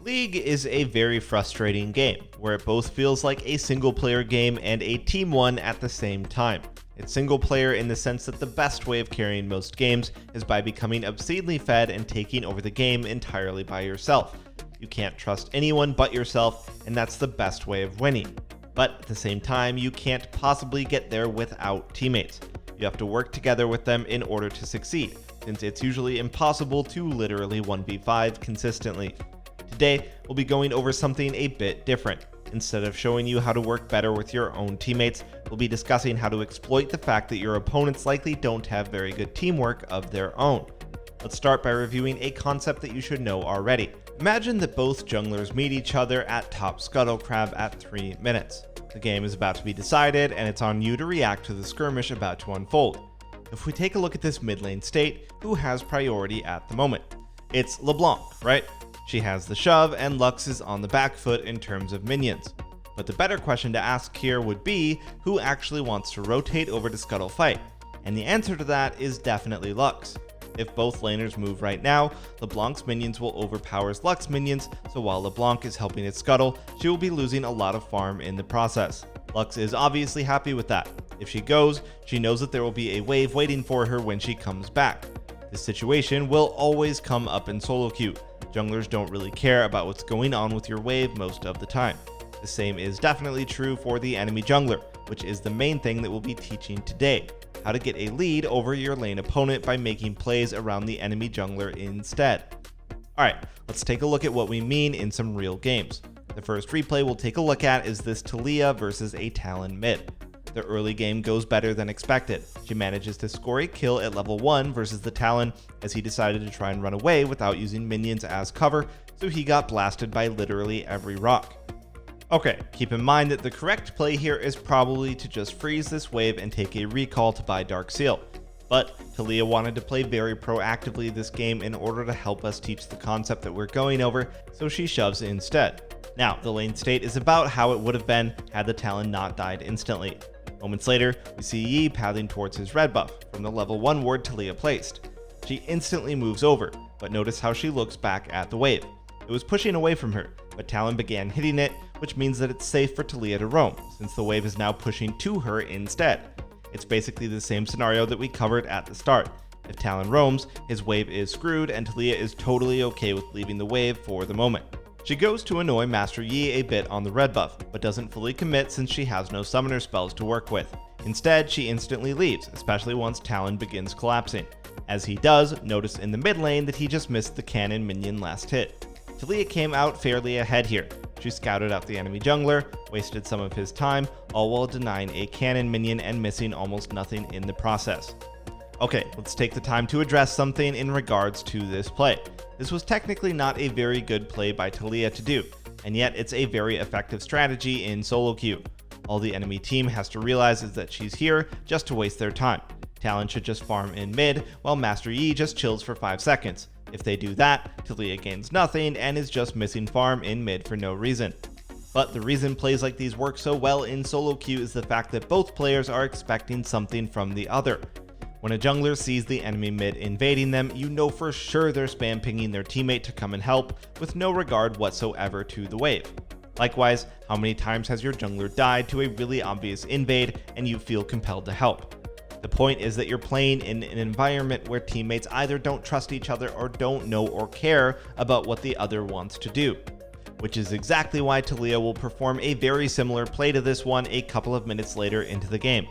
League is a very frustrating game, where it both feels like a single player game and a team one at the same time. It's single player in the sense that the best way of carrying most games is by becoming obscenely fed and taking over the game entirely by yourself. You can't trust anyone but yourself, and that's the best way of winning. But at the same time, you can't possibly get there without teammates. You have to work together with them in order to succeed, since it's usually impossible to literally 1v5 consistently. Today, we'll be going over something a bit different. Instead of showing you how to work better with your own teammates, we'll be discussing how to exploit the fact that your opponents likely don't have very good teamwork of their own. Let's start by reviewing a concept that you should know already. Imagine that both junglers meet each other at top scuttle crab at 3 minutes. The game is about to be decided, and it's on you to react to the skirmish about to unfold. If we take a look at this mid lane state, who has priority at the moment? It's LeBlanc, right? She has the shove, and Lux is on the back foot in terms of minions. But the better question to ask here would be, who actually wants to rotate over to scuttle fight? And the answer to that is definitely Lux. If both laners move right now, LeBlanc's minions will overpower Lux's minions, so while LeBlanc is helping it scuttle, she will be losing a lot of farm in the process. Lux is obviously happy with that. If she goes, she knows that there will be a wave waiting for her when she comes back. This situation will always come up in solo queue. Junglers don't really care about what's going on with your wave most of the time. The same is definitely true for the enemy jungler, which is the main thing that we'll be teaching today. How to get a lead over your lane opponent by making plays around the enemy jungler instead. Alright, let's take a look at what we mean in some real games. The first replay we'll take a look at is this Taliyah versus a Talon mid. The early game goes better than expected. She manages to score a kill at level 1 versus the Talon, as he decided to try and run away without using minions as cover, so he got blasted by literally every rock. Okay, keep in mind that the correct play here is probably to just freeze this wave and take a recall to buy Dark Seal. But Taliyah wanted to play very proactively this game in order to help us teach the concept that we're going over, so she shoves instead. Now, the lane state is about how it would have been had the Talon not died instantly. Moments later, we see Yi pathing towards his red buff from the level 1 ward Taliyah placed. She instantly moves over, but notice how she looks back at the wave. It was pushing away from her, but Talon began hitting it, which means that it's safe for Taliyah to roam, since the wave is now pushing to her instead. It's basically the same scenario that we covered at the start. If Talon roams, his wave is screwed, and Taliyah is totally okay with leaving the wave for the moment. She goes to annoy Master Yi a bit on the red buff, but doesn't fully commit since she has no summoner spells to work with. Instead, she instantly leaves, especially once Talon begins collapsing. As he does, notice in the mid lane that he just missed the cannon minion last hit. Taliyah came out fairly ahead here. She scouted out the enemy jungler, wasted some of his time, all while denying a cannon minion and missing almost nothing in the process. Okay, let's take the time to address something in regards to this play. This was technically not a very good play by Taliyah to do, and yet it's a very effective strategy in solo queue. All the enemy team has to realize is that she's here just to waste their time. Talon should just farm in mid, while Master Yi just chills for 5 seconds. If they do that, Taliyah gains nothing and is just missing farm in mid for no reason. But the reason plays like these work so well in solo queue is the fact that both players are expecting something from the other. When a jungler sees the enemy mid invading them, you know for sure they're spam pinging their teammate to come and help, with no regard whatsoever to the wave. Likewise, how many times has your jungler died to a really obvious invade and you feel compelled to help? The point is that you're playing in an environment where teammates either don't trust each other or don't know or care about what the other wants to do. Which is exactly why Taliyah will perform a very similar play to this one a couple of minutes later into the game.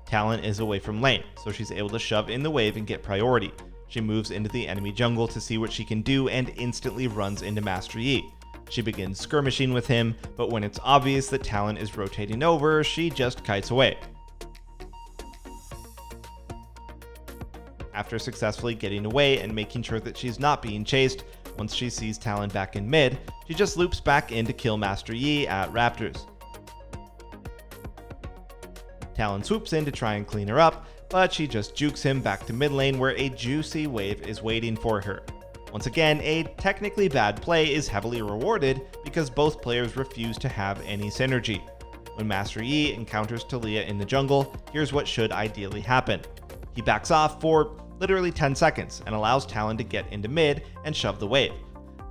Talon is away from lane, so she's able to shove in the wave and get priority. She moves into the enemy jungle to see what she can do and instantly runs into Master Yi. She begins skirmishing with him, but when it's obvious that Talon is rotating over, she just kites away. After successfully getting away and making sure that she's not being chased, once she sees Talon back in mid, she just loops back in to kill Master Yi at Raptors. Talon swoops in to try and clean her up, but she just jukes him back to mid lane where a juicy wave is waiting for her. Once again, a technically bad play is heavily rewarded because both players refuse to have any synergy. When Master Yi encounters Taliyah in the jungle, here's what should ideally happen. He backs off for literally 10 seconds and allows Talon to get into mid and shove the wave.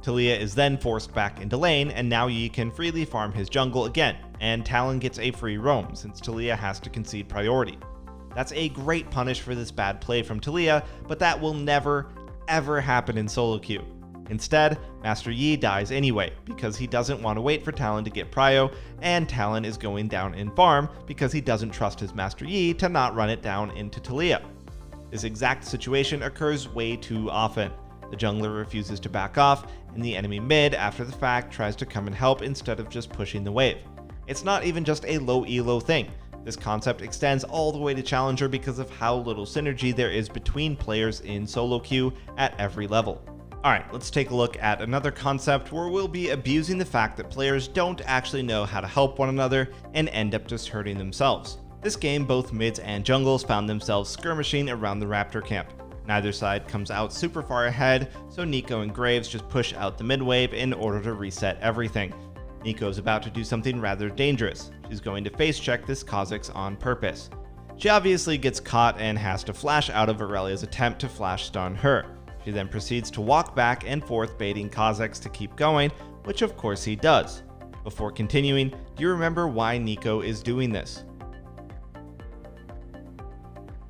Taliyah is then forced back into lane, and now Yi can freely farm his jungle again, and Talon gets a free roam since Taliyah has to concede priority. That's a great punish for this bad play from Taliyah, but that will never, ever happen in solo queue. Instead, Master Yi dies anyway, because he doesn't want to wait for Talon to get prio, and Talon is going down in farm because he doesn't trust his Master Yi to not run it down into Taliyah. This exact situation occurs way too often. The jungler refuses to back off, and the enemy mid, after the fact, tries to come and help instead of just pushing the wave. It's not even just a low elo thing. This concept extends all the way to Challenger because of how little synergy there is between players in solo queue at every level. Alright, let's take a look at another concept where we'll be abusing the fact that players don't actually know how to help one another and end up just hurting themselves. This game, both mids and jungles found themselves skirmishing around the Raptor camp. Neither side comes out super far ahead, so Neeko and Graves just push out the mid wave in order to reset everything. Neeko's about to do something rather dangerous. She's going to face check this Kha'Zix on purpose. She obviously gets caught and has to flash out of Aurelia's attempt to flash stun her. She then proceeds to walk back and forth baiting Kha'Zix to keep going, which of course he does. Before continuing, do you remember why Neeko is doing this?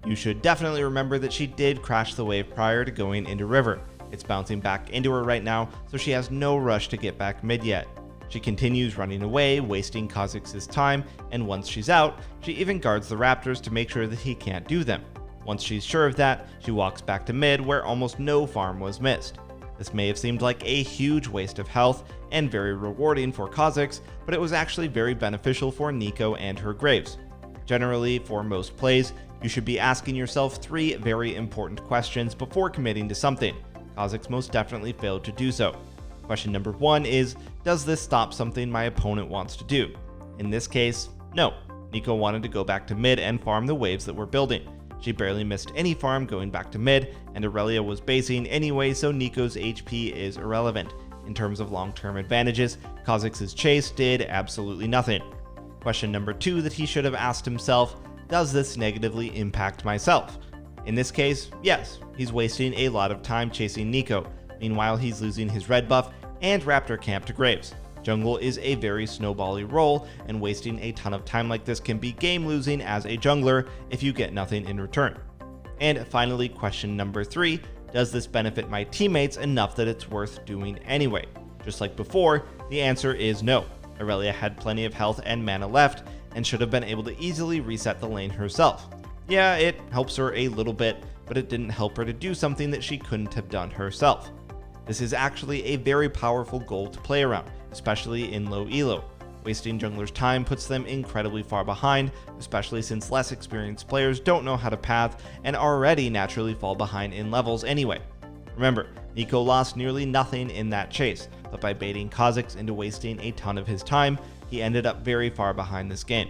You should definitely remember that she did crash the wave prior to going into river. It's bouncing back into her right now, so she has no rush to get back mid yet. She continues running away, wasting Kha'Zix's time, and once she's out, she even guards the Raptors to make sure that he can't do them. Once she's sure of that, she walks back to mid where almost no farm was missed. This may have seemed like a huge waste of health and very rewarding for Kha'Zix, but it was actually very beneficial for Neeko and her Graves. Generally, for most plays, you should be asking yourself 3 very important questions before committing to something. Kha'Zix most definitely failed to do so. Question number 1 is, does this stop something my opponent wants to do? In this case, no. Neeko wanted to go back to mid and farm the waves that were building. She barely missed any farm going back to mid, and Aurelia was basing anyway, so Neeko's HP is irrelevant. In terms of long-term advantages, Kha'Zix's chase did absolutely nothing. Question number 2 that he should have asked himself, does this negatively impact myself? In this case, yes, he's wasting a lot of time chasing Neeko. Meanwhile, he's losing his red buff and Raptor camp to Graves. Jungle is a very snowbally role, and wasting a ton of time like this can be game losing as a jungler if you get nothing in return. And finally, question number 3, does this benefit my teammates enough that it's worth doing anyway? Just like before, the answer is no. Aurelia had plenty of health and mana left, and should have been able to easily reset the lane herself. Yeah, it helps her a little bit, but it didn't help her to do something that she couldn't have done herself. This is actually a very powerful goal to play around, especially in low elo. Wasting junglers' time puts them incredibly far behind, especially since less experienced players don't know how to path and already naturally fall behind in levels anyway. Remember, Neeko lost nearly nothing in that chase, but by baiting Kha'Zix into wasting a ton of his time, he ended up very far behind this game.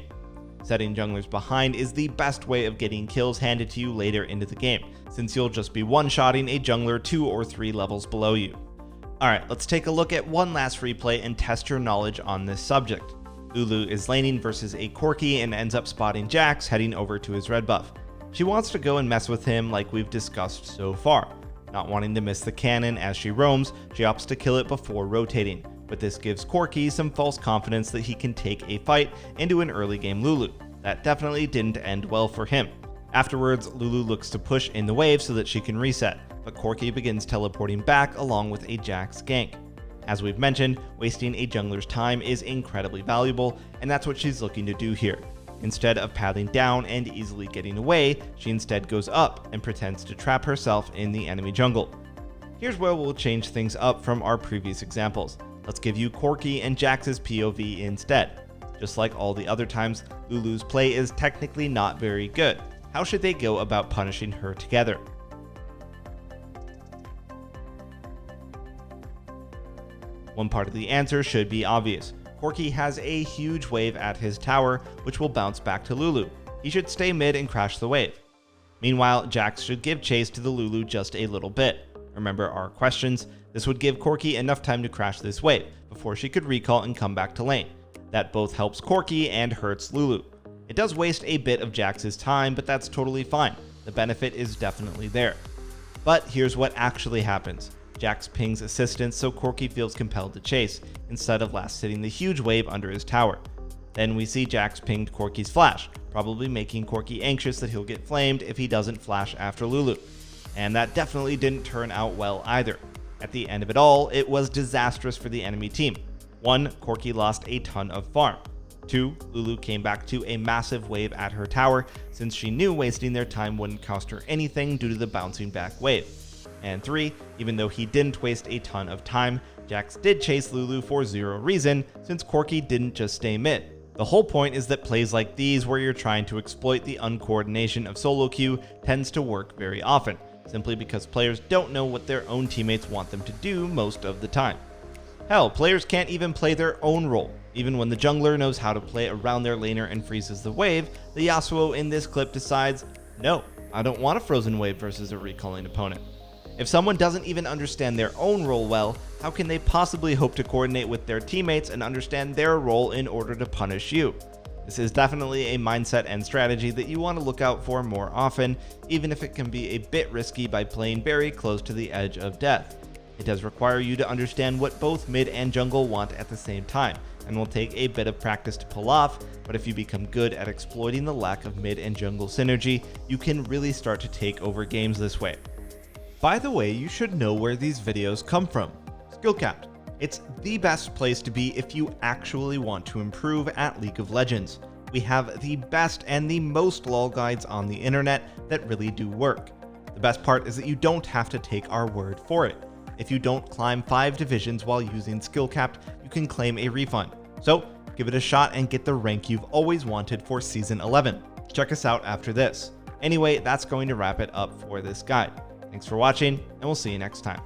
Setting junglers behind is the best way of getting kills handed to you later into the game, since you'll just be one-shotting a jungler 2 or 3 levels below you. Alright, let's take a look at one last replay and test your knowledge on this subject. Lulu is laning versus a Corki and ends up spotting Jax heading over to his red buff. She wants to go and mess with him like we've discussed so far. Not wanting to miss the cannon as she roams, she opts to kill it before rotating, but this gives Corki some false confidence that he can take a fight into an early game Lulu. That definitely didn't end well for him. Afterwards, Lulu looks to push in the wave so that she can reset, but Corki begins teleporting back along with a Jax gank. As we've mentioned, wasting a jungler's time is incredibly valuable, and that's what she's looking to do here. Instead of pathing down and easily getting away, she instead goes up and pretends to trap herself in the enemy jungle. Here's where we'll change things up from our previous examples. Let's give you Corki and Jax's POV instead. Just like all the other times, Lulu's play is technically not very good. How should they go about punishing her together? One part of the answer should be obvious. Corki has a huge wave at his tower, which will bounce back to Lulu. He should stay mid and crash the wave. Meanwhile, Jax should give chase to the Lulu just a little bit. Remember our questions? This would give Corki enough time to crash this wave before she could recall and come back to lane. That both helps Corki and hurts Lulu. It does waste a bit of Jax's time, but that's totally fine. The benefit is definitely there. But here's what actually happens. Jax pings assistance so Corki feels compelled to chase, instead of last hitting the huge wave under his tower. Then we see Jax pinged Corki's flash, probably making Corki anxious that he'll get flamed if he doesn't flash after Lulu. And that definitely didn't turn out well either. At the end of it all, it was disastrous for the enemy team. 1. Corki lost a ton of farm. 2. Lulu came back to a massive wave at her tower, since she knew wasting their time wouldn't cost her anything due to the bouncing back wave. And 3. Even though he didn't waste a ton of time, Jax did chase Lulu for zero reason, since Corki didn't just stay mid. The whole point is that plays like these, where you're trying to exploit the uncoordination of solo queue, tends to work very often, simply because players don't know what their own teammates want them to do most of the time. Hell, players can't even play their own role. Even when the jungler knows how to play around their laner and freezes the wave, the Yasuo in this clip decides, no, I don't want a frozen wave versus a recalling opponent. If someone doesn't even understand their own role well, how can they possibly hope to coordinate with their teammates and understand their role in order to punish you? This is definitely a mindset and strategy that you want to look out for more often, even if it can be a bit risky by playing very close to the edge of death. It does require you to understand what both mid and jungle want at the same time, and will take a bit of practice to pull off, but if you become good at exploiting the lack of mid and jungle synergy, you can really start to take over games this way. By the way, you should know where these videos come from. Skillcapped. It's the best place to be if you actually want to improve at League of Legends. We have the best and the most LoL guides on the internet that really do work. The best part is that you don't have to take our word for it. If you don't climb 5 divisions while using Skillcapped, you can claim a refund. So give it a shot and get the rank you've always wanted for Season 11. Check us out after this. Anyway, that's going to wrap it up for this guide. Thanks for watching, and we'll see you next time.